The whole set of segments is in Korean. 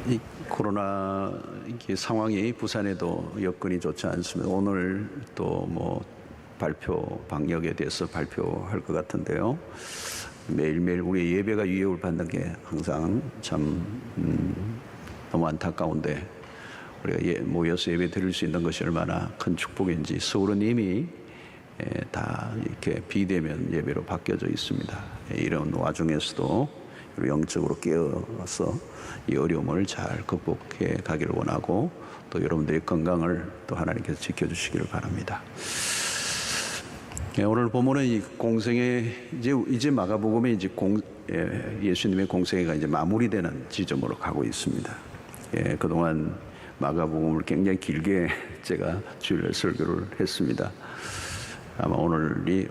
이 코로나 이게 상황이 부산에도 여건이 좋지 않습니다. 오늘 또 뭐 방역에 대해서 발표할 것 같은데요. 매일매일 우리 예배가 위협을 받는 게 항상 참 너무 안타까운데, 우리가 모여서 예배 드릴 수 있는 것이 얼마나 큰 축복인지. 서울은 이미 다 이렇게 비대면 예배로 바뀌어져 있습니다. 이런 와중에서도 영적으로 깨어서 이 어려움을 잘 극복해 가기를 원하고, 또 여러분들의 건강을 또 하나님께서 지켜주시기를 바랍니다. 오늘 본문은 이 공생애, 이제 마가복음에 이제 예수님의 공생애가 이제 마무리되는 지점으로 가고 있습니다. 그동안 마가복음을 굉장히 길게 제가 주일 설교를 했습니다. 아마 오늘이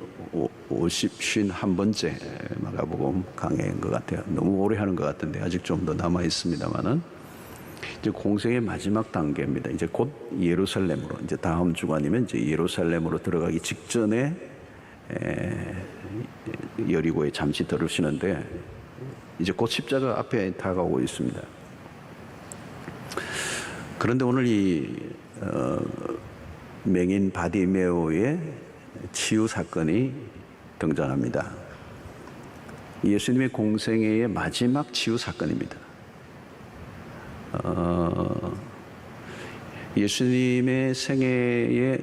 51번째 마가복음 강해인 것 같아요. 너무 오래 하는 것 같은데 아직 좀 더 남아 있습니다만은, 이제 공생의 마지막 단계입니다. 이제 곧 예루살렘으로, 이제 다음 주간이면 이제 예루살렘으로 들어가기 직전에 여리고에 잠시 들으시는데, 이제 곧 십자가 앞에 다가오고 있습니다. 그런데 오늘 이 맹인 바디메오의 치유 사건이 등장합니다. 예수님의 공생애의 마지막 치유 사건입니다. 예수님의 생애의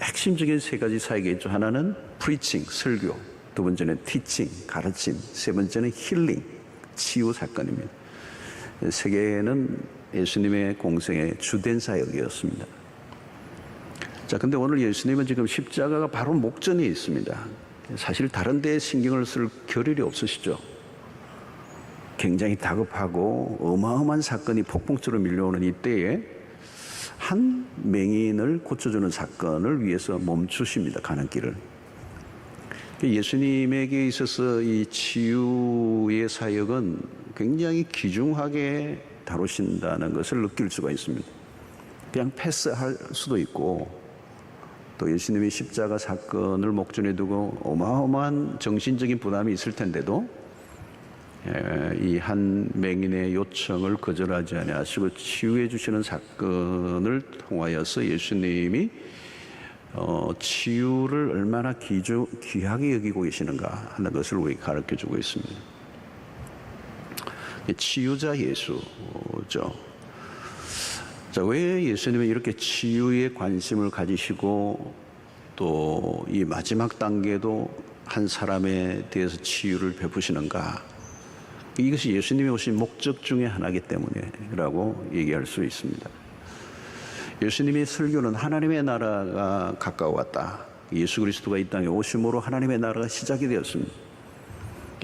핵심적인 세 가지 사역이 있죠. 하나는 프리칭, 설교, 두 번째는 티칭, 가르침, 세 번째는 힐링, 치유 사건입니다. 세 개는 예수님의 공생의 주된 사역이었습니다. 자, 근데 오늘 예수님은 지금 십자가가 바로 목전에 있습니다. 사실 다른 데에 신경을 쓸 겨를이 없으시죠. 굉장히 다급하고 어마어마한 사건이 폭풍처럼 밀려오는 이때에 한 맹인을 고쳐주는 사건을 위해서 멈추십니다. 가는 길을. 예수님에게 있어서 이 치유의 사역은 굉장히 귀중하게 다루신다는 것을 느낄 수가 있습니다. 그냥 패스할 수도 있고, 또 예수님이 십자가 사건을 목전에 두고 어마어마한 정신적인 부담이 있을 텐데도 이 한 맹인의 요청을 거절하지 아니하시고 치유해 주시는 사건을 통하여서 예수님이 치유를 얼마나 귀하게 여기고 계시는가 하는 것을 우리에게 가르쳐주고 있습니다. 치유자 예수죠. 자, 왜 예수님은 이렇게 치유에 관심을 가지시고 또 이 마지막 단계도 한 사람에 대해서 치유를 베푸시는가? 이것이 예수님이 오신 목적 중에 하나이기 때문이라고 얘기할 수 있습니다. 예수님의 설교는 하나님의 나라가 가까워왔다. 예수 그리스도가 이 땅에 오심으로 하나님의 나라가 시작이 되었습니다.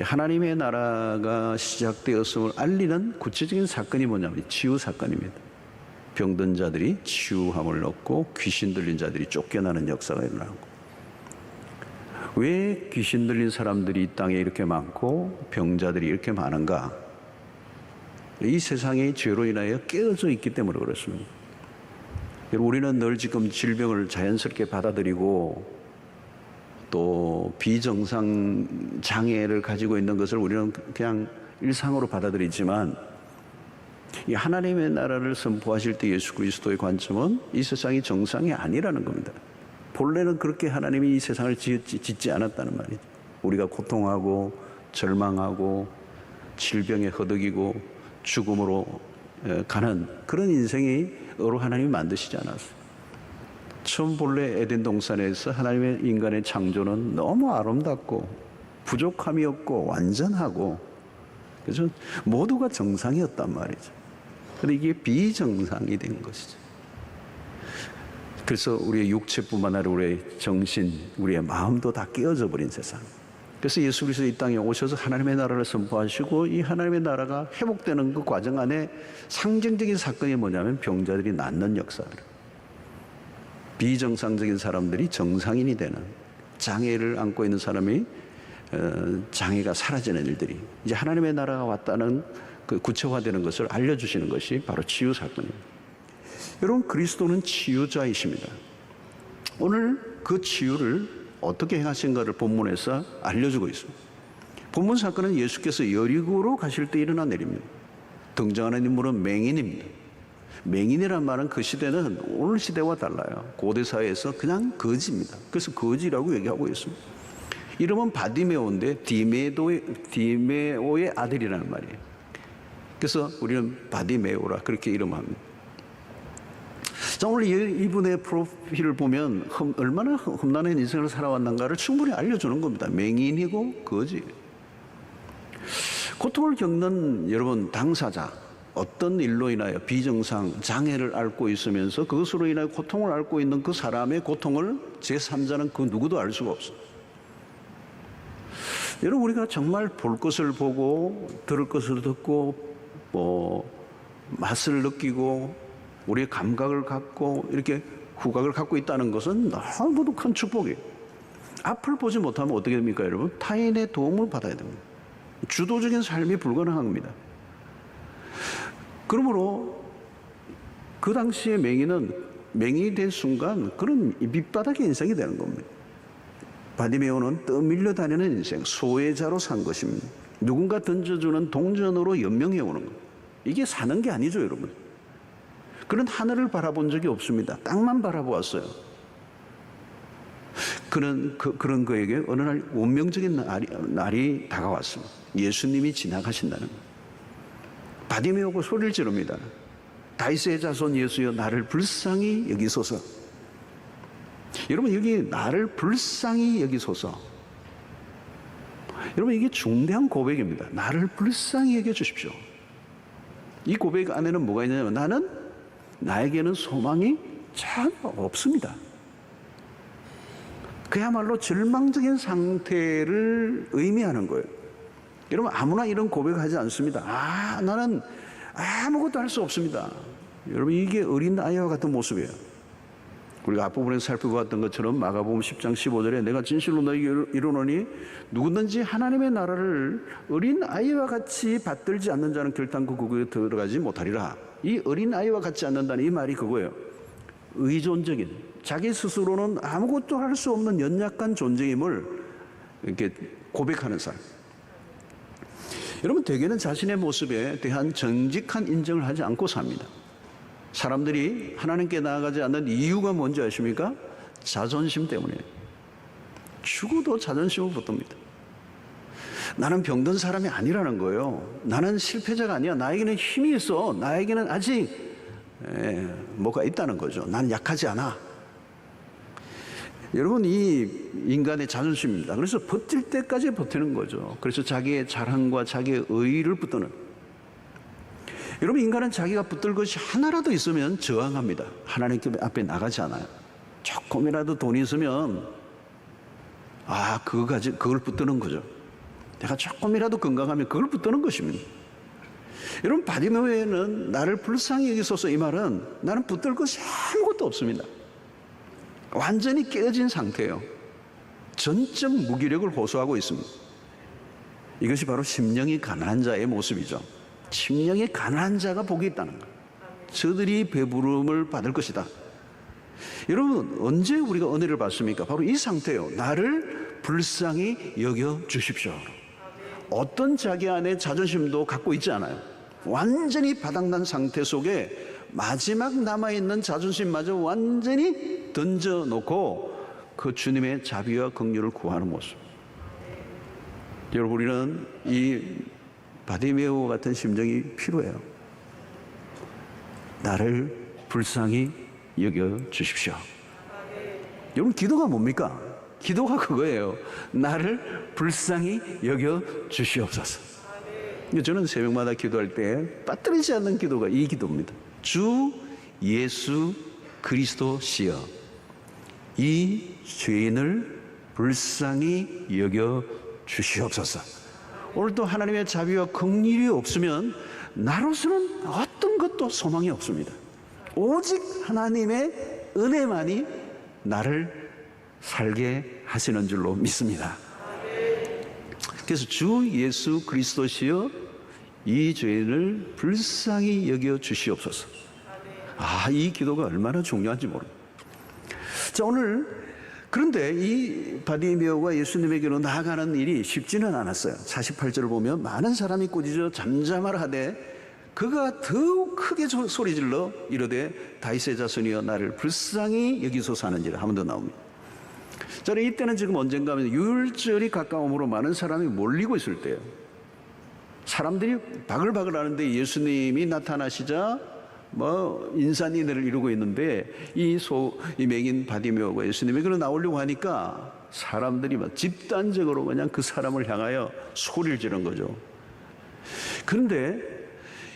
하나님의 나라가 시작되었음을 알리는 구체적인 사건이 뭐냐면 치유 사건입니다. 병든 자들이 치유함을 얻고 귀신 들린 자들이 쫓겨나는 역사가 일어나고. 왜 귀신 들린 사람들이 이 땅에 이렇게 많고 병자들이 이렇게 많은가? 이 세상이 죄로 인하여 깨어져 있기 때문에 그렇습니다. 우리는 늘 지금 질병을 자연스럽게 받아들이고 또 비정상 장애를 가지고 있는 것을 우리는 그냥 일상으로 받아들이지만, 이 하나님의 나라를 선포하실 때 예수 그리스도의 관점은 이 세상이 정상이 아니라는 겁니다. 본래는 그렇게 하나님이 이 세상을 짓지 않았다는 말이죠. 우리가 고통하고 절망하고 질병에 허덕이고 죽음으로 가는 그런 인생으로 하나님이 만드시지 않았어요. 처음 본래 에덴 동산에서 하나님의 인간의 창조는 너무 아름답고 부족함이 없고 완전하고, 그래서 모두가 정상이었단 말이죠. 그런데 이게 비정상이 된 것이죠. 그래서 우리의 육체뿐만 아니라 우리의 정신, 우리의 마음도 다 깨어져 버린 세상. 그래서 예수 그리스도 이 땅에 오셔서 하나님의 나라를 선포하시고, 이 하나님의 나라가 회복되는 그 과정 안에 상징적인 사건이 뭐냐면 병자들이 낫는 역사를, 비정상적인 사람들이 정상인이 되는, 장애를 안고 있는 사람이 장애가 사라지는 일들이, 이제 하나님의 나라가 왔다는 그 구체화되는 것을 알려주시는 것이 바로 치유 사건입니다. 여러분, 그리스도는 치유자이십니다. 오늘 그 치유를 어떻게 행하신가를 본문에서 알려주고 있습니다. 본문 사건은 예수께서 여리고로 가실 때 일어난 일입니다. 등장하는 인물은 맹인입니다. 맹인이란 말은 그 시대는 오늘 시대와 달라요. 고대 사회에서 그냥 거지입니다. 그래서 거지라고 얘기하고 있습니다. 이름은 바디메오인데 디메오의 아들이라는 말이에요. 그래서 우리는 바디메오라 그렇게 이름합니다. 자, 오늘 이분의 프로필을 보면 얼마나 험난한 인생을 살아왔는가를 충분히 알려주는 겁니다. 맹인이고 거지. 고통을 겪는 여러분 당사자, 어떤 일로 인하여 비정상, 장애를 앓고 있으면서 그것으로 인하여 고통을 앓고 있는 그 사람의 고통을 제3자는 그 누구도 알 수가 없어요. 여러분, 우리가 정말 볼 것을 보고 들을 것을 듣고 맛을 느끼고 우리의 감각을 갖고 이렇게 후각을 갖고 있다는 것은 너무도 큰 축복이에요. 앞을 보지 못하면 어떻게 됩니까, 여러분? 타인의 도움을 받아야 됩니다. 주도적인 삶이 불가능한 겁니다. 그러므로 그 당시에 맹인이 된 순간 그런 밑바닥의 인생이 되는 겁니다. 바디메오는 떠밀려 다니는 인생, 소외자로 산 것입니다. 누군가 던져주는 동전으로 연명해 오는 것. 이게 사는 게 아니죠, 여러분. 그런 하늘을 바라본 적이 없습니다. 땅만 바라보았어요. 그런 그에게 어느 날 운명적인 날이 다가왔습니다. 예수님이 지나가신다는 거예요. 바디메오가 소리를 지릅니다. 다윗의 자손 예수여, 나를 불쌍히 여기소서. 여러분, 여기 나를 불쌍히 여기소서. 여러분, 이게 중대한 고백입니다. 나를 불쌍히 여겨주십시오. 이 고백 안에는 뭐가 있냐면 나에게는 소망이 전혀 없습니다. 그야말로 절망적인 상태를 의미하는 거예요. 여러분, 아무나 이런 고백을 하지 않습니다. 나는 아무것도 할 수 없습니다. 여러분, 이게 어린 아이와 같은 모습이에요. 우리가 앞부분에서 살펴보았던 것처럼 마가복음 10장 15절에 내가 진실로 너희에게 이르노니 누구든지 하나님의 나라를 어린 아이와 같이 받들지 않는 자는 결단코 그곳에 들어가지 못하리라. 이 어린 아이와 같지 않는다는 이 말이 그거예요. 의존적인, 자기 스스로는 아무것도 할 수 없는 연약한 존재임을 이렇게 고백하는 사람. 여러분, 대개는 자신의 모습에 대한 정직한 인정을 하지 않고 삽니다. 사람들이 하나님께 나아가지 않는 이유가 뭔지 아십니까? 자존심 때문이에요. 죽어도 자존심을 붙듭니다. 나는 병든 사람이 아니라는 거예요. 나는 실패자가 아니야. 나에게는 힘이 있어. 나에게는 아직 뭐가 있다는 거죠. 나는 약하지 않아. 여러분, 이 인간의 자존심입니다. 그래서 버틸 때까지 버티는 거죠. 그래서 자기의 자랑과 자기의 의의를 붙드는. 여러분, 인간은 자기가 붙들 것이 하나라도 있으면 저항합니다. 하나님 앞에 나가지 않아요. 조금이라도 돈이 있으면 그걸 붙드는 거죠. 내가 조금이라도 건강하면 그걸 붙드는 것입니다. 여러분, 바디메오에는 나를 불쌍히 여기소서, 이 말은 나는 붙들 것이 아무것도 없습니다. 완전히 깨어진 상태예요. 전적 무기력을 호소하고 있습니다. 이것이 바로 심령이 가난한 자의 모습이죠. 심령이 가난한 자가 복이 있다는 거예요. 저들이 배부름을 받을 것이다. 여러분, 언제 우리가 은혜를 받습니까? 바로 이 상태예요. 나를 불쌍히 여겨 주십시오. 어떤 자기 안에 자존심도 갖고 있지 않아요. 완전히 바닥난 상태 속에 마지막 남아있는 자존심마저 완전히 던져놓고 그 주님의 자비와 긍휼을 구하는 모습. 여러분, 우리는 이 바디메오 같은 심정이 필요해요. 나를 불쌍히 여겨 주십시오. 여러분, 기도가 뭡니까? 기도가 그거예요. 나를 불쌍히 여겨 주시옵소서. 저는 새벽마다 기도할 때 빠뜨리지 않는 기도가 이 기도입니다. 주 예수 그리스도시여, 이 죄인을 불쌍히 여겨 주시옵소서. 오늘도 하나님의 자비와 긍휼이 없으면 나로서는 어떤 것도 소망이 없습니다. 오직 하나님의 은혜만이 나를 살게 하시는 줄로 믿습니다. 그래서 주 예수 그리스도시여, 이 죄인을 불쌍히 여겨 주시옵소서. 이 기도가 얼마나 중요한지 모릅니다. 자, 오늘 그런데 이 바디메오가 예수님에게로 나아가는 일이 쉽지는 않았어요. 48절을 보면 많은 사람이 꾸짖어 잠잠하라 하되 그가 더욱 크게 소리질러 이르되 다윗의 자손이여 나를 불쌍히 여기소서 하는지라. 한 번 더 나옵니다. 저는 이때는 지금 언젠가 하면 유월절이 가까움으로 많은 사람이 몰리고 있을 때예요. 사람들이 바글바글 하는데 예수님이 나타나시자 인산인해를 이루고 있는데 이 맹인 바디메오가 예수님이 그러 나오려고 하니까 사람들이 집단적으로 그냥 그 사람을 향하여 소리를 지른 거죠. 그런데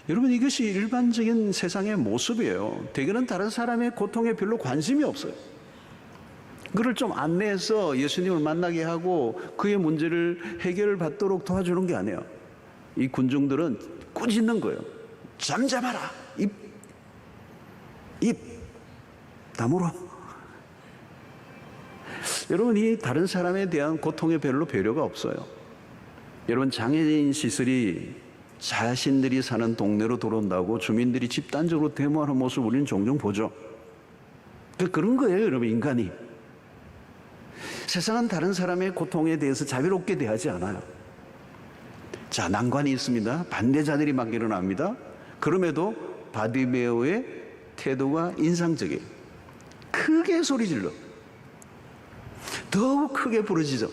여러분, 이것이 일반적인 세상의 모습이에요. 대개는 다른 사람의 고통에 별로 관심이 없어요. 그를 좀 안내해서 예수님을 만나게 하고 그의 문제를 해결을 받도록 도와주는 게 아니에요. 이 군중들은 꾸짖는 거예요. 잠잠하라. 입 다물어. 여러분, 이 다른 사람에 대한 고통에 별로 배려가 없어요. 여러분, 장애인 시설이 자신들이 사는 동네로 들어온다고 주민들이 집단적으로 데모하는 모습 우리는 종종 보죠. 그런 거예요, 여러분. 인간이 세상은 다른 사람의 고통에 대해서 자비롭게 대하지 않아요. 자, 난관이 있습니다. 반대자들이 막 일어납니다. 그럼에도 바디메오의 태도가 인상적이에요. 크게 소리질러 더욱 크게 부르짖어.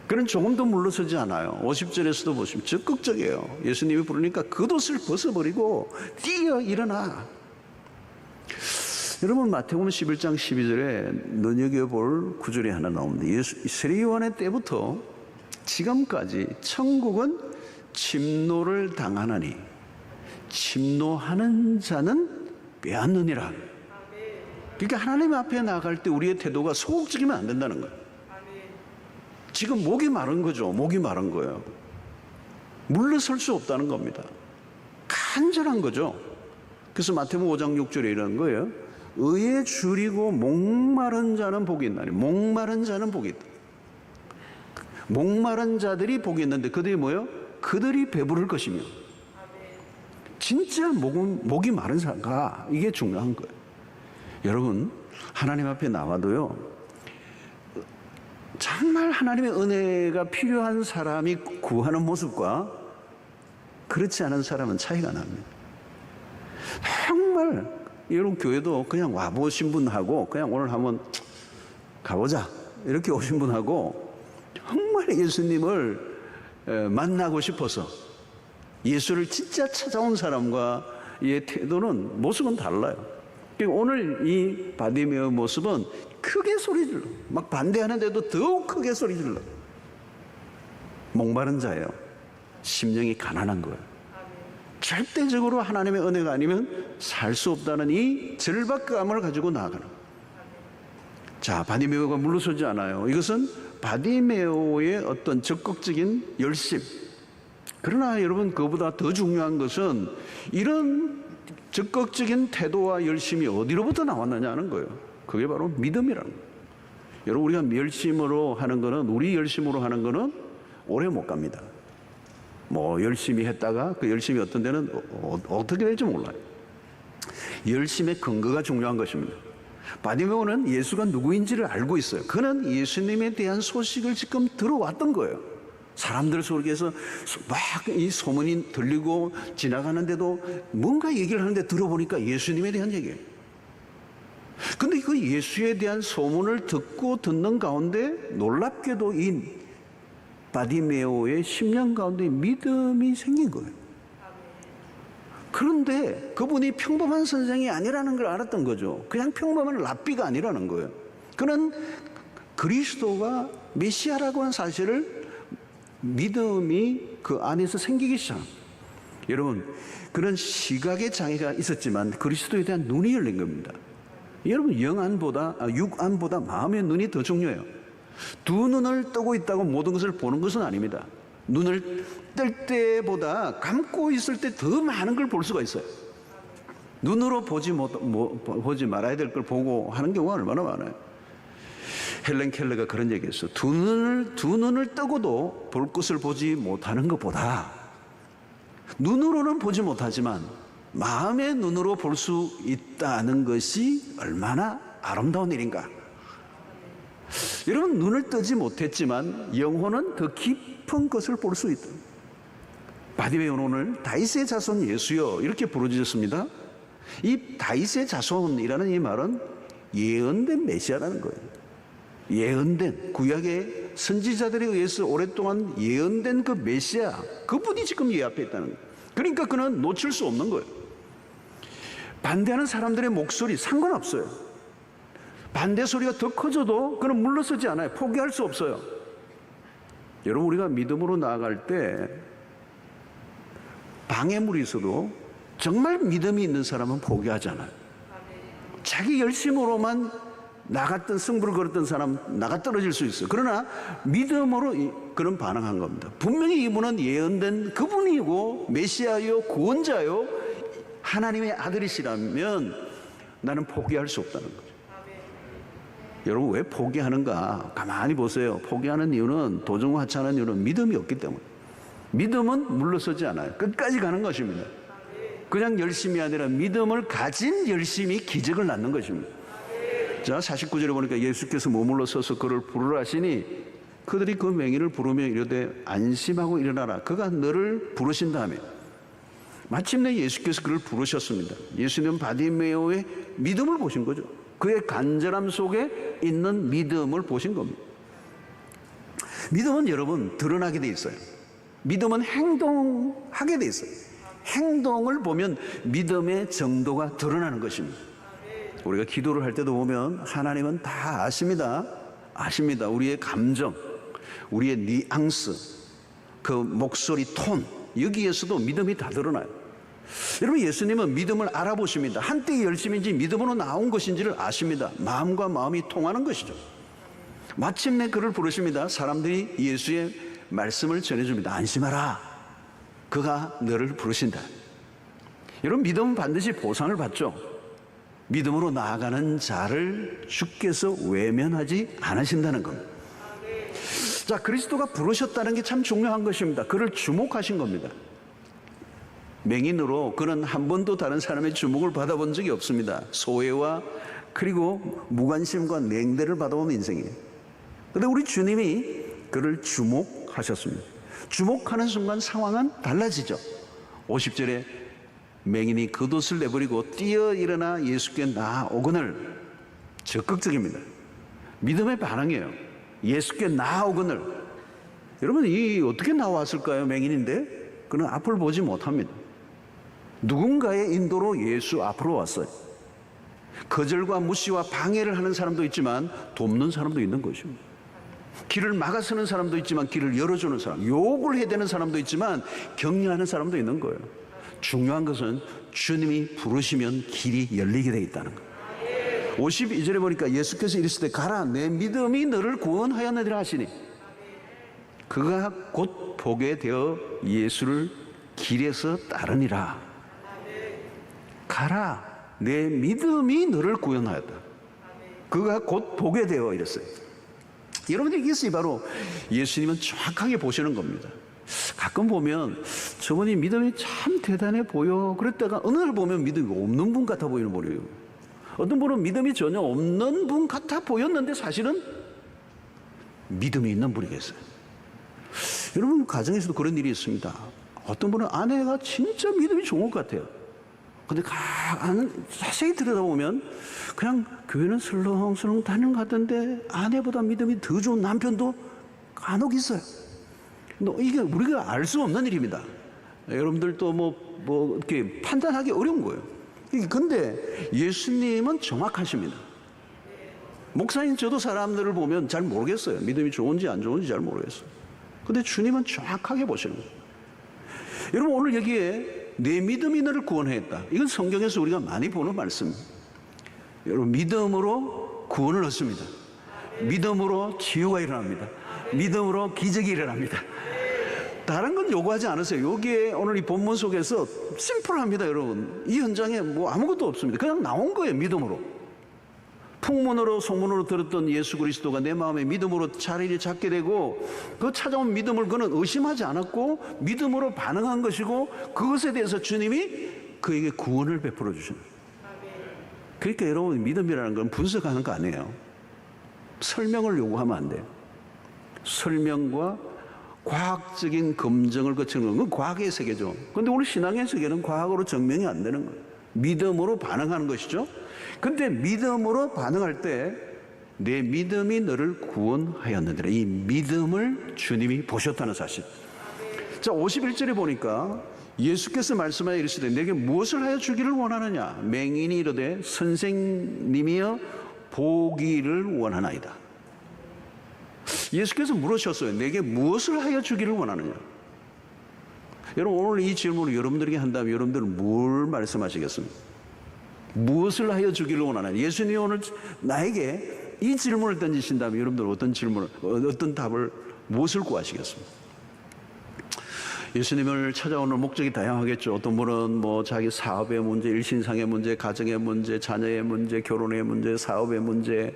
그는 조금 더 물러서지 않아요. 50절에서도 보시면 적극적이에요. 예수님이 부르니까 겉옷을 벗어버리고 뛰어 일어나. 여러분, 마태복음 11장 12절에 눈여겨볼 구절이 하나 나옵니다. 세례요한의 때부터 지금까지 천국은 침노를 당하나니 침노하는 자는 빼앗느니라. 그러니까 하나님 앞에 나갈 때 우리의 태도가 소극적이면 안 된다는 거예요. 지금 목이 마른 거죠. 목이 마른 거예요. 물러설 수 없다는 겁니다. 간절한 거죠. 그래서 마태복음 5장 6절에 이런 거예요. 의에 줄이고 목마른 자는 복이 있나니. 목마른 자는 복이 있다. 목마른 자들이 복이 있는데 그들이 뭐예요? 그들이 배부를 것이며. 진짜 목이 마른 자가 이게 중요한 거예요. 여러분, 하나님 앞에 나와도요, 정말 하나님의 은혜가 필요한 사람이 구하는 모습과 그렇지 않은 사람은 차이가 납니다. 정말 여러분, 교회도 그냥 와보신 분하고 그냥 오늘 한번 가보자 이렇게 오신 분하고 정말 예수님을 만나고 싶어서 예수를 진짜 찾아온 사람과의 태도는, 모습은 달라요. 오늘 이 바디메오 모습은 크게 소리질러. 막 반대하는데도 더욱 크게 소리질러. 목마른 자예요. 심령이 가난한 거예요. 절대적으로 하나님의 은혜가 아니면 살 수 없다는 이 절박감을 가지고 나아가는 거예요. 자, 바디메오가 물러서지 않아요. 이것은 바디메오의 어떤 적극적인 열심. 그러나 여러분, 그보다 더 중요한 것은 이런 적극적인 태도와 열심이 어디로부터 나왔느냐는 거예요. 그게 바로 믿음이라는 거예요. 여러분, 우리가 열심으로 하는 거는, 우리 열심으로 하는 거는 오래 못 갑니다. 열심히 했다가 그 열심이 어떤 데는 어떻게 될지 몰라요. 열심의 근거가 중요한 것입니다. 바디메오는 예수가 누구인지를 알고 있어요. 그는 예수님에 대한 소식을 지금 들어왔던 거예요. 사람들 속에서 막 이 소문이 들리고 지나가는데도 뭔가 얘기를 하는데 들어보니까 예수님에 대한 얘기예요. 근데 그 예수에 대한 소문을 듣는 가운데 놀랍게도 이 바디메오의 심령 가운데 믿음이 생긴 거예요. 그런데 그분이 평범한 선생이 아니라는 걸 알았던 거죠. 그냥 평범한 랍비가 아니라는 거예요. 그는 그리스도가 메시아라고 하는 사실을 믿음이 그 안에서 생기기 시작합니다. 여러분, 그런 시각의 장애가 있었지만 그리스도에 대한 눈이 열린 겁니다. 여러분, 육안보다 마음의 눈이 더 중요해요. 두 눈을 뜨고 있다고 모든 것을 보는 것은 아닙니다. 눈을 뜰 때보다 감고 있을 때 더 많은 걸 볼 수가 있어요. 눈으로 보지 말아야 될 걸 보고 하는 경우가 얼마나 많아요. 헬렌 켈러가 그런 얘기했어요. 두 눈을 뜨고도 볼 것을 보지 못하는 것보다 눈으로는 보지 못하지만 마음의 눈으로 볼 수 있다는 것이 얼마나 아름다운 일인가. 여러분, 눈을 뜨지 못했지만 영혼은 더 깊은 것을 볼 수 있다. 바디메오는 오늘 다윗의 자손 예수여 이렇게 부르짖었습니다. 이 다윗의 자손이라는 이 말은 예언된 메시아라는 거예요. 예언된, 구약의 선지자들에 의해서 오랫동안 예언된 그 메시아, 그분이 지금 이 앞에 있다는 거예요. 그러니까 그는 놓칠 수 없는 거예요. 반대하는 사람들의 목소리 상관없어요. 반대 소리가 더 커져도 그는 물러서지 않아요. 포기할 수 없어요. 여러분, 우리가 믿음으로 나아갈 때 방해물이 있어도 정말 믿음이 있는 사람은 포기하지 않아요. 자기 열심으로만 나갔던, 승부를 걸었던 사람 나가 떨어질 수 있어요. 그러나 믿음으로 그런 반응한 겁니다. 분명히 이분은 예언된 그분이고 메시아요, 구원자요, 하나님의 아들이시라면 나는 포기할 수 없다는 거죠. 여러분, 왜 포기하는가? 가만히 보세요. 포기하는 이유는, 도중하차하는 이유는 믿음이 없기 때문에. 믿음은 물러서지 않아요. 끝까지 가는 것입니다. 그냥 열심이 아니라 믿음을 가진 열심이 기적을 낳는 것입니다. 자, 49절에 보니까 예수께서 머물러 서서 그를 부르라 하시니 그들이 그 맹인을 부르며 이르되 안심하고 일어나라. 그가 너를 부르신 다음에 마침내 예수께서 그를 부르셨습니다. 예수님은 바디메오의 믿음을 보신 거죠. 그의 간절함 속에 있는 믿음을 보신 겁니다. 믿음은 여러분 드러나게 돼 있어요. 믿음은 행동하게 돼 있어요. 행동을 보면 믿음의 정도가 드러나는 것입니다. 우리가 기도를 할 때도 보면 하나님은 다 아십니다. 아십니다. 우리의 감정, 우리의 뉘앙스, 그 목소리 톤, 여기에서도 믿음이 다 드러나요. 여러분, 예수님은 믿음을 알아보십니다. 한때의 열심인지 믿음으로 나온 것인지를 아십니다. 마음과 마음이 통하는 것이죠. 마침내 그를 부르십니다. 사람들이 예수의 말씀을 전해줍니다. 안심하라. 그가 너를 부르신다. 여러분, 믿음은 반드시 보상을 받죠. 믿음으로 나아가는 자를 주께서 외면하지 않으신다는 겁니다. 자, 그리스도가 부르셨다는 게 참 중요한 것입니다. 그를 주목하신 겁니다. 맹인으로 그는 한 번도 다른 사람의 주목을 받아본 적이 없습니다. 소외와 그리고 무관심과 냉대를 받아온 인생이에요. 그런데 우리 주님이 그를 주목하셨습니다. 주목하는 순간 상황은 달라지죠. 50절에 맹인이 겉옷을 내버리고 뛰어 일어나 예수께 나아오거늘. 적극적입니다. 믿음의 반응이에요. 예수께 나아오거늘. 여러분, 이 어떻게 나왔을까요? 맹인인데 그는 앞을 보지 못합니다. 누군가의 인도로 예수 앞으로 왔어요. 거절과 무시와 방해를 하는 사람도 있지만 돕는 사람도 있는 것입니다. 길을 막아서는 사람도 있지만 길을 열어주는 사람, 욕을 해대는 사람도 있지만 격려하는 사람도 있는 거예요. 중요한 것은 주님이 부르시면 길이 열리게 되어 있다는 거예요. 52절에 보니까 예수께서 이르시되 가라, 내 믿음이 너를 구원하였느니라 하시니 그가 곧 보게 되어 예수를 길에서 따르니라. 가라, 내 믿음이 너를 구원하였다. 그가 곧 보게 되어 이랬어요. 여러분들, 이것이 바로 예수님은 정확하게 보시는 겁니다. 가끔 보면 저분이 믿음이 참 대단해 보여 그랬다가 어느 날 보면 믿음이 없는 분 같아 보이는 분이에요. 어떤 분은 믿음이 전혀 없는 분 같아 보였는데 사실은 믿음이 있는 분이 계세요. 여러분, 가정에서도 그런 일이 있습니다. 어떤 분은 아내가 진짜 믿음이 좋은 것 같아요. 근데 자세히 들여다보면 그냥 교회는 슬렁슬렁 다니는 것 같은데 아내보다 믿음이 더 좋은 남편도 간혹 있어요. 이게 우리가 알 수 없는 일입니다. 여러분들도 이렇게 판단하기 어려운 거예요. 근데 예수님은 정확하십니다. 목사님, 저도 사람들을 보면 잘 모르겠어요. 믿음이 좋은지 안 좋은지 잘 모르겠어요. 근데 주님은 정확하게 보시는 거예요. 여러분, 오늘 여기에 내 믿음이 너를 구원했다. 이건 성경에서 우리가 많이 보는 말씀입니다. 여러분, 믿음으로 구원을 얻습니다. 믿음으로 치유가 일어납니다. 믿음으로 기적이 일어납니다. 다른 건 요구하지 않으세요. 여기에 오늘 이 본문 속에서 심플합니다. 여러분, 이 현장에 아무것도 없습니다. 그냥 나온 거예요. 믿음으로. 풍문으로 소문으로 들었던 예수 그리스도가 내 마음에 믿음으로 자리를 잡게 되고 그 찾아온 믿음을 그는 의심하지 않았고 믿음으로 반응한 것이고 그것에 대해서 주님이 그에게 구원을 베풀어 주시는 거예요. 그러니까 여러분, 믿음이라는 건 분석하는 거 아니에요. 설명을 요구하면 안 돼요. 설명과 과학적인 검증을 거치는 건 과학의 세계죠. 그런데 우리 신앙의 세계는 과학으로 증명이 안 되는 거예요. 믿음으로 반응하는 것이죠. 근데 믿음으로 반응할 때 내 믿음이 너를 구원하였느니라. 이 믿음을 주님이 보셨다는 사실. 자, 51절에 보니까 예수께서 말씀하여 이르시되 내게 무엇을 하여 주기를 원하느냐. 맹인이 이르되 선생님이여 보기를 원하나이다. 예수께서 물으셨어요. 내게 무엇을 하여 주기를 원하느냐. 여러분, 오늘 이 질문을 여러분들에게 한다면 여러분들은 뭘 말씀하시겠습니까? 무엇을 하여 주기를 원하느냐. 예수님이 오늘 나에게 이 질문을 던지신다면 여러분들 어떤 답을, 무엇을 구하시겠습니까? 예수님을 찾아오는 목적이 다양하겠죠. 어떤 분은 뭐 자기 사업의 문제, 일신상의 문제, 가정의 문제, 자녀의 문제, 결혼의 문제, 사업의 문제,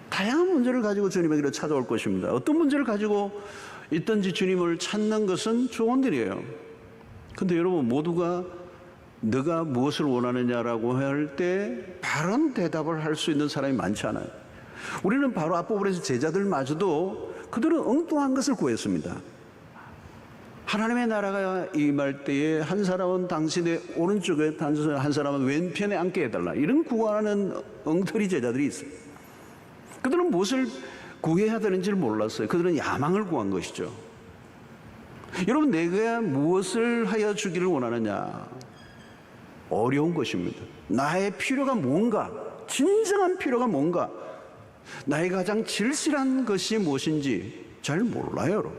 다양한 문제를 가지고 주님에게로 찾아올 것입니다. 어떤 문제를 가지고 있든지 주님을 찾는 것은 좋은 일이에요. 근데 여러분, 모두가 너가 무엇을 원하느냐라고 할 때 바른 대답을 할 수 있는 사람이 많지 않아요. 우리는 바로 앞부분에서 제자들마저도 그들은 엉뚱한 것을 구했습니다. 하나님의 나라가 임할 때에 한 사람은 당신의 오른쪽에, 한 사람은 왼편에 앉게 해달라. 이런 구하는 엉터리 제자들이 있어요. 그들은 무엇을 구해야 되는지를 몰랐어요. 그들은 야망을 구한 것이죠. 여러분, 내가 무엇을 하여 주기를 원하느냐? 어려운 것입니다. 나의 필요가 뭔가, 진정한 필요가 뭔가, 나의 가장 절실한 것이 무엇인지 잘 몰라요, 여러분.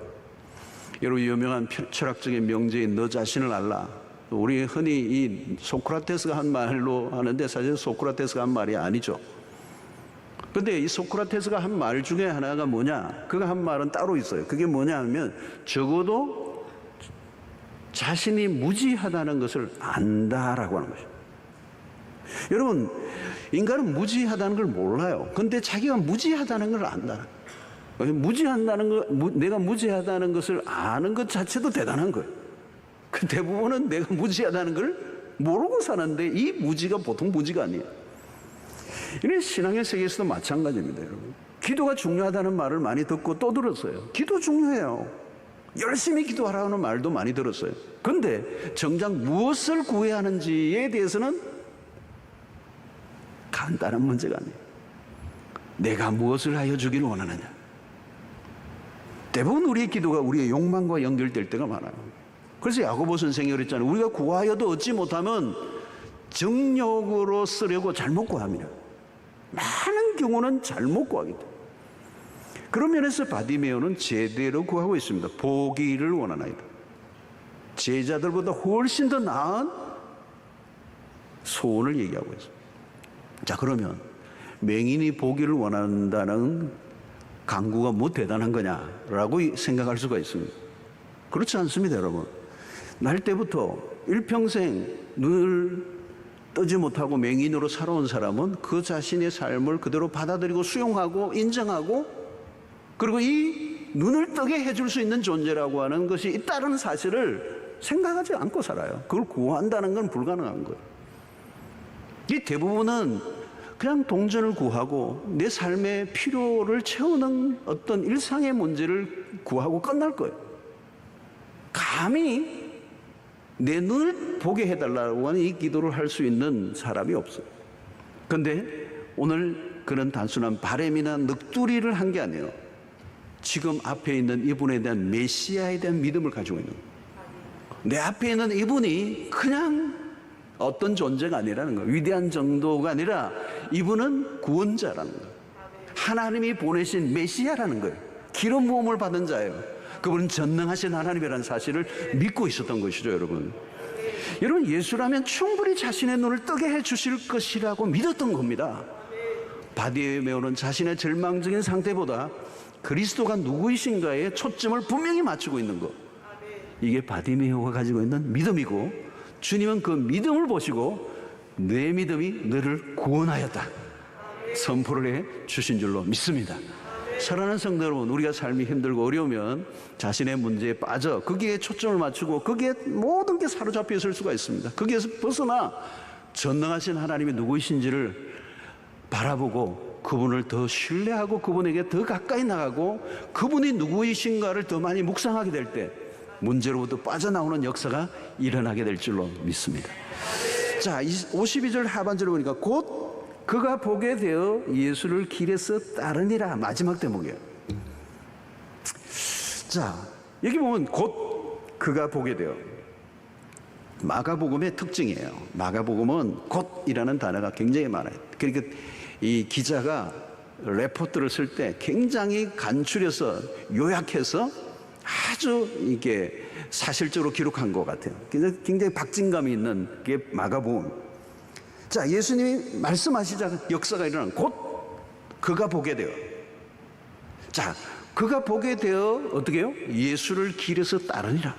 여러분, 유명한 철학적인 명제인 너 자신을 알라. 우리 흔히 이 소크라테스가 한 말로 하는데 사실 소크라테스가 한 말이 아니죠. 그런데 이 소크라테스가 한 말 중에 하나가 뭐냐? 그가 한 말은 따로 있어요. 그게 뭐냐 하면 적어도 자신이 무지하다는 것을 안다라고 하는 것이죠. 여러분, 인간은 무지하다는 걸 몰라요. 그런데 자기가 무지하다는 걸 안다. 무지한다는 거, 내가 무지하다는 것을 아는 것 자체도 대단한 거예요. 그 대부분은 내가 무지하다는 걸 모르고 사는데 이 무지가 보통 무지가 아니에요. 이런 신앙의 세계에서도 마찬가지입니다, 여러분. 기도가 중요하다는 말을 많이 듣고 또 들었어요. 기도 중요해요. 열심히 기도하라는 말도 많이 들었어요. 그런데 정작 무엇을 구해야 하는지에 대해서는 간단한 문제가 아니에요. 내가 무엇을 하여 주기를 원하느냐. 대부분 우리의 기도가 우리의 욕망과 연결될 때가 많아요. 그래서 야고보 선생이 그랬잖아요. 우리가 구하여도 얻지 못하면 정욕으로 쓰려고 잘못 구합니다. 많은 경우는 잘못 구하기 때문에. 그런 면에서 바디메오는 제대로 구하고 있습니다. 보기를 원하나이다. 제자들보다 훨씬 더 나은 소원을 얘기하고 있습니다. 자, 그러면 맹인이 보기를 원한다는 강구가 뭐 대단한 거냐라고 생각할 수가 있습니다. 그렇지 않습니다, 여러분. 날 때부터 일평생 눈을 뜨지 못하고 맹인으로 살아온 사람은 그 자신의 삶을 그대로 받아들이고 수용하고 인정하고, 그리고 이 눈을 뜨게 해줄 수 있는 존재라고 하는 것이 있다는 사실을 생각하지 않고 살아요. 그걸 구한다는 건 불가능한 거예요. 이 대부분은 그냥 동전을 구하고 내 삶의 필요를 채우는 어떤 일상의 문제를 구하고 끝날 거예요. 감히 내 눈을 보게 해달라고 하는 이 기도를 할 수 있는 사람이 없어요. 그런데 오늘 그런 단순한 바램이나 넋두리를 한 게 아니에요. 지금 앞에 있는 이분에 대한 메시아에 대한 믿음을 가지고 있는 거예요. 내 앞에 있는 이분이 그냥 어떤 존재가 아니라는 거예요. 위대한 정도가 아니라 이분은 구원자라는 거예요. 하나님이 보내신 메시아라는 거예요. 기름 부음을 받은 자예요. 그분은 전능하신 하나님이라는 사실을 믿고 있었던 것이죠, 여러분. 여러분, 예수라면 충분히 자신의 눈을 뜨게 해 주실 것이라고 믿었던 겁니다. 바디메오는 자신의 절망적인 상태보다 그리스도가 누구이신가에 초점을 분명히 맞추고 있는 것, 이게 바디메오가 가지고 있는 믿음이고, 주님은 그 믿음을 보시고 내 믿음이 너를 구원하였다 선포를 해 주신 줄로 믿습니다. 사랑하는 성도 여러분, 우리가 삶이 힘들고 어려우면 자신의 문제에 빠져 거기에 초점을 맞추고 거기에 모든 게 사로잡혀 있을 수가 있습니다. 거기에서 벗어나 전능하신 하나님이 누구이신지를 바라보고 그분을 더 신뢰하고 그분에게 더 가까이 나가고 그분이 누구이신가를 더 많이 묵상하게 될 때 문제로부터 빠져나오는 역사가 일어나게 될 줄로 믿습니다. 자, 52절 하반절을 보니까 곧 그가 보게 되어 예수를 길에서 따르니라. 마지막 대목이에요. 자, 여기 보면 곧 그가 보게 되어. 마가복음의 특징이에요. 마가복음은 곧이라는 단어가 굉장히 많아요. 그러니까 이 기자가 레포트를 쓸 때 굉장히 간추려서 요약해서 아주 이게 사실적으로 기록한 것 같아요. 굉장히 박진감이 있는 게 마가복음. 자, 예수님이 말씀하시자 역사가 일어나는 곧 그가 보게 되어. 자, 그가 보게 되어 어떻게 해요? 예수를 길에서 따르니라.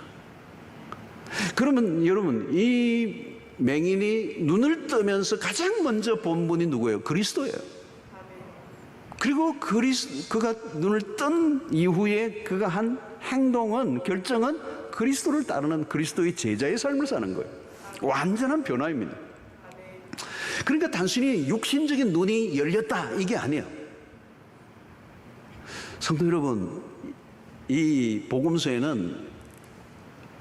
그러면 여러분, 이 맹인이 눈을 뜨면서 가장 먼저 본 분이 누구예요? 그리스도예요. 그리고 그가 눈을 뜬 이후에 그가 한 행동은, 결정은 그리스도를 따르는 그리스도의 제자의 삶을 사는 거예요. 완전한 변화입니다. 그러니까 단순히 육신적인 눈이 열렸다 이게 아니에요. 성도 여러분, 이 복음서에는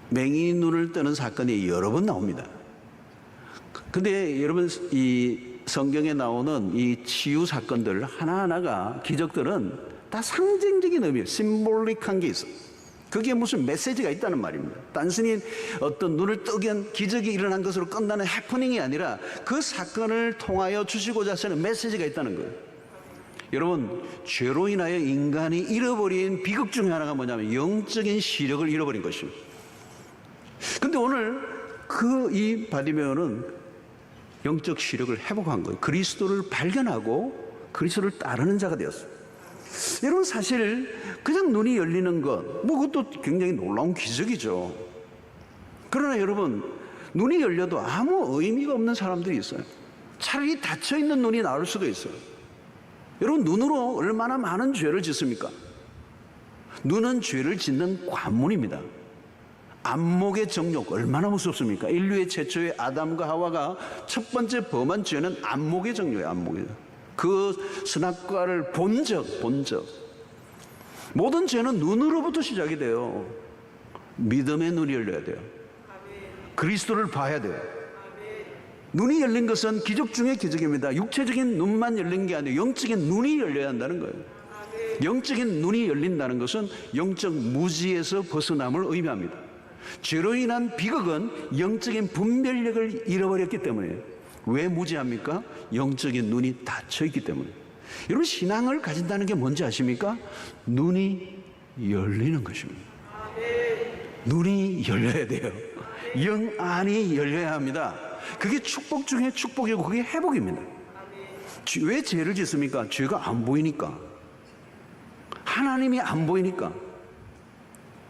맹인 눈을 뜨는 사건이 여러 번 나옵니다. 근데 여러분, 이 성경에 나오는 이 치유 사건들 하나하나가, 기적들은 다 상징적인 의미예요. 심볼릭한 게 있어요. 그게 무슨 메시지가 있다는 말입니다. 단순히 어떤 눈을 뜨긴 기적이 일어난 것으로 끝나는 해프닝이 아니라 그 사건을 통하여 주시고자 하시는 메시지가 있다는 거예요. 여러분, 죄로 인하여 인간이 잃어버린 비극 중에 하나가 뭐냐면 영적인 시력을 잃어버린 것입니다. 근데 오늘 이 바디메오는 영적 시력을 회복한 거예요. 그리스도를 발견하고 그리스도를 따르는 자가 되었어요. 여러분, 사실 그냥 눈이 열리는 것, 그것도 굉장히 놀라운 기적이죠. 그러나 여러분, 눈이 열려도 아무 의미가 없는 사람들이 있어요. 차라리 닫혀있는 눈이 나을 수도 있어요. 여러분, 눈으로 얼마나 많은 죄를 짓습니까? 눈은 죄를 짓는 관문입니다. 안목의 정욕 얼마나 무섭습니까? 인류의 최초의 아담과 하와가 첫 번째 범한 죄는 안목의 정욕이에요. 안목의 정욕. 그 선악과를 본 적. 모든 죄는 눈으로부터 시작이 돼요. 믿음의 눈이 열려야 돼요. 그리스도를 봐야 돼요. 눈이 열린 것은 기적 중의 기적입니다. 육체적인 눈만 열린 게 아니에요. 영적인 눈이 열려야 한다는 거예요. 영적인 눈이 열린다는 것은 영적 무지에서 벗어남을 의미합니다. 죄로 인한 비극은 영적인 분별력을 잃어버렸기 때문이에요. 왜 무지합니까? 영적인 눈이 닫혀있기 때문에. 여러분, 신앙을 가진다는 게 뭔지 아십니까? 눈이 열리는 것입니다. 눈이 열려야 돼요. 영 안이 열려야 합니다. 그게 축복 중에 축복이고 그게 회복입니다. 왜 죄를 짓습니까? 죄가 안 보이니까. 하나님이 안 보이니까.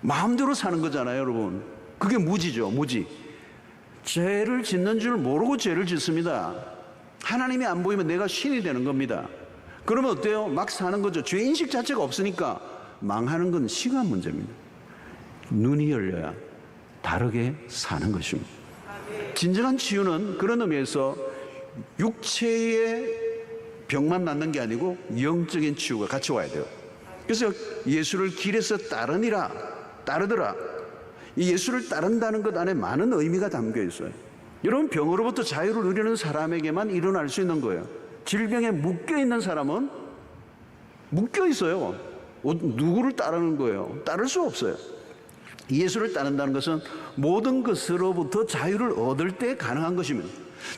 마음대로 사는 거잖아요, 여러분. 그게 무지죠, 무지. 죄를 짓는 줄 모르고 죄를 짓습니다. 하나님이 안 보이면 내가 신이 되는 겁니다. 그러면 어때요? 막 사는 거죠. 죄인식 자체가 없으니까 망하는 건 시간 문제입니다. 눈이 열려야 다르게 사는 것입니다. 진정한 치유는 그런 의미에서 육체의 병만 낫는 게 아니고 영적인 치유가 같이 와야 돼요. 그래서 예수를 길에서 따르더라. 이 예수를 따른다는 것 안에 많은 의미가 담겨 있어요. 여러분, 병으로부터 자유를 누리는 사람에게만 일어날 수 있는 거예요. 질병에 묶여 있는 사람은 묶여 있어요. 누구를 따르는 거예요? 따를 수 없어요. 예수를 따른다는 것은 모든 것으로부터 자유를 얻을 때 가능한 것입니다.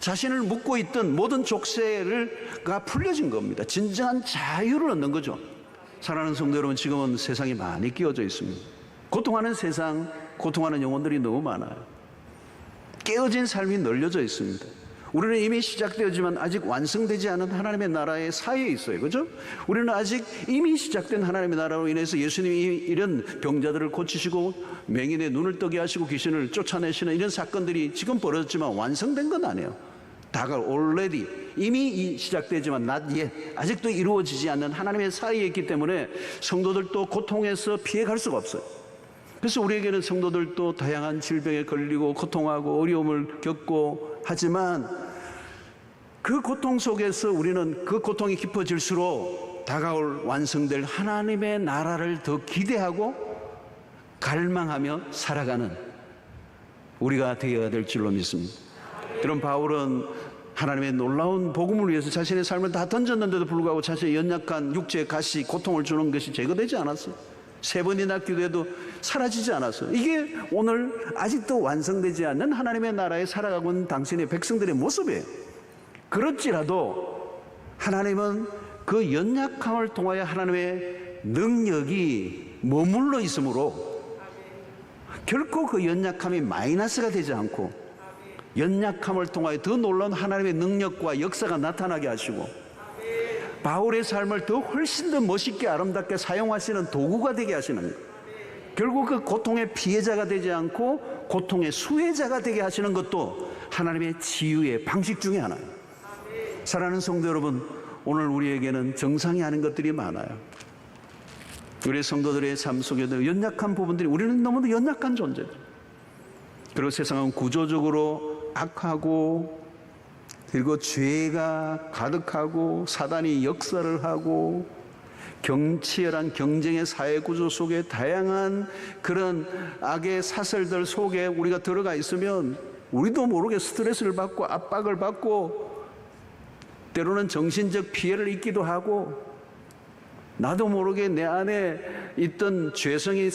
자신을 묶고 있던 모든 족쇄가 풀려진 겁니다. 진정한 자유를 얻는 거죠. 사랑하는 성도 여러분, 지금은 세상이 많이 끼어져 있습니다. 고통하는 세상, 고통하는 영혼들이 너무 많아요. 깨어진 삶이 널려져 있습니다. 우리는 이미 시작되었지만 아직 완성되지 않은 하나님의 나라의 사이에 있어요. 그죠? 우리는 아직 이미 시작된 하나님의 나라로 인해서 예수님이 이런 병자들을 고치시고 맹인의 눈을 뜨게 하시고 귀신을 쫓아내시는 이런 사건들이 지금 벌어졌지만 완성된 건 아니에요. 다가 already 이미 시작되지만 not yet, 아직도 이루어지지 않는 하나님의 사이에 있기 때문에 성도들도 고통에서 피해갈 수가 없어요. 그래서 우리에게는 성도들도 다양한 질병에 걸리고 고통하고 어려움을 겪고 하지만 그 고통 속에서 우리는 그 고통이 깊어질수록 다가올 완성될 하나님의 나라를 더 기대하고 갈망하며 살아가는 우리가 되어야 될 줄로 믿습니다. 그럼 바울은 하나님의 놀라운 복음을 위해서 자신의 삶을 다 던졌는데도 불구하고 자신의 연약한 육체의 가시, 고통을 주는 것이 제거되지 않았어요. 3번이나 기도해도 사라지지 않았어요. 이게 오늘 아직도 완성되지 않는 하나님의 나라에 살아가고 있는 당신의 백성들의 모습이에요. 그렇지라도 하나님은 그 연약함을 통하여 하나님의 능력이 머물러 있으므로 결코 그 연약함이 마이너스가 되지 않고 연약함을 통하여 더 놀라운 하나님의 능력과 역사가 나타나게 하시고 바울의 삶을 더 훨씬 더 멋있게 아름답게 사용하시는 도구가 되게 하시는 거예요. 결국 그 고통의 피해자가 되지 않고 고통의 수혜자가 되게 하시는 것도 하나님의 치유의 방식 중에 하나예요. 사랑하는 성도 여러분, 오늘 우리에게는 정상이 아닌 것들이 많아요. 우리 성도들의 삶 속에도 연약한 부분들이, 우리는 너무도 연약한 존재들. 그리고 세상은 구조적으로 악하고 그리고 죄가 가득하고 사단이 역사를 하고 치열한 경쟁의 사회 구조 속에 다양한 그런 악의 사슬들 속에 우리가 들어가 있으면 우리도 모르게 스트레스를 받고 압박을 받고 때로는 정신적 피해를 입기도 하고 나도 모르게 내 안에 있던 죄성이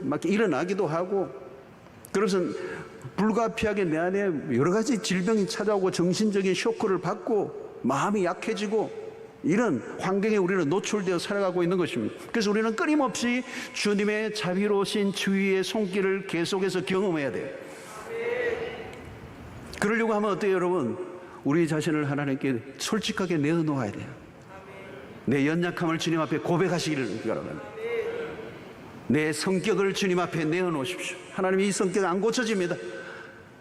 막 일어나기도 하고 그래서 불가피하게 내 안에 여러 가지 질병이 찾아오고 정신적인 쇼크를 받고 마음이 약해지고 이런 환경에 우리는 노출되어 살아가고 있는 것입니다. 그래서 우리는 끊임없이 주님의 자비로우신 주위의 손길을 계속해서 경험해야 돼요. 그러려고 하면 어때요, 여러분? 우리 자신을 하나님께 솔직하게 내어놓아야 돼요. 내 연약함을 주님 앞에 고백하시기를 바랍니다. 내 성격을 주님 앞에 내어놓으십시오. 하나님, 이 성격 안 고쳐집니다.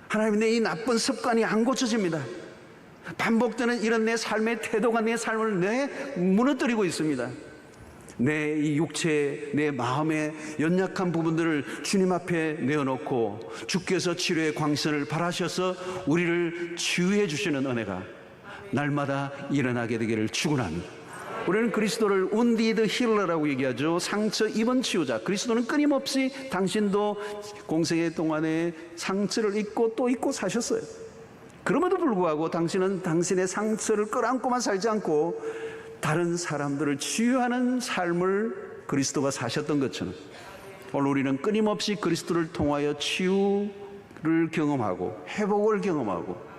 하나님, 내 이 나쁜 습관이 안 고쳐집니다. 반복되는 이런 내 삶의 태도가 내 삶을 무너뜨리고 있습니다. 내 이 육체, 내 마음의 연약한 부분들을 주님 앞에 내어놓고 주께서 치료의 광선을 발하셔서 우리를 치유해 주시는 은혜가 날마다 일어나게 되기를 축원합니다. 우리는 그리스도를 wounded healer라고 얘기하죠. 상처 입은 치유자. 그리스도는 끊임없이 당신도 공생의 동안에 상처를 입고 또 입고 사셨어요. 그럼에도 불구하고 당신은 당신의 상처를 끌어안고만 살지 않고 다른 사람들을 치유하는 삶을 그리스도가 사셨던 것처럼 오늘 우리는 끊임없이 그리스도를 통하여 치유를 경험하고 회복을 경험하고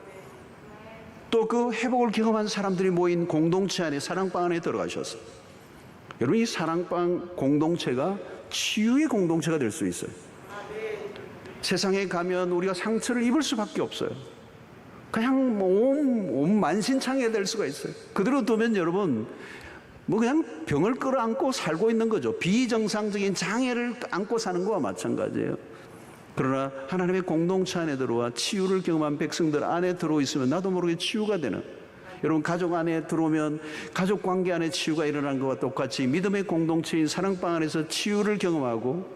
또 그 회복을 경험한 사람들이 모인 공동체 안에, 사랑방 안에 들어가셨어요. 여러분, 이 사랑방 공동체가 치유의 공동체가 될 수 있어요. 세상에 가면 우리가 상처를 입을 수밖에 없어요. 그냥 온 만신창이가 될 수가 있어요. 그대로 두면 여러분, 그냥 병을 끌어안고 살고 있는 거죠. 비정상적인 장애를 안고 사는 거와 마찬가지예요. 그러나 하나님의 공동체 안에 들어와 치유를 경험한 백성들 안에 들어있으면 나도 모르게 치유가 되는, 여러분 가족 안에 들어오면 가족 관계 안에 치유가 일어나는 것과 똑같이 믿음의 공동체인 사랑방 안에서 치유를 경험하고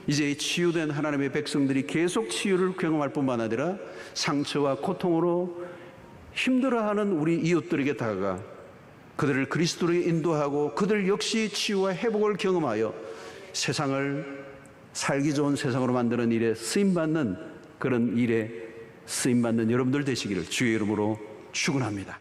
이제 치유된 하나님의 백성들이 계속 치유를 경험할 뿐만 아니라 상처와 고통으로 힘들어하는 우리 이웃들에게 다가가 그들을 그리스도로 인도하고 그들 역시 치유와 회복을 경험하여 세상을 살기 좋은 세상으로 만드는 일에 쓰임받는, 그런 일에 쓰임받는 여러분들 되시기를 주의 이름으로 축원합니다.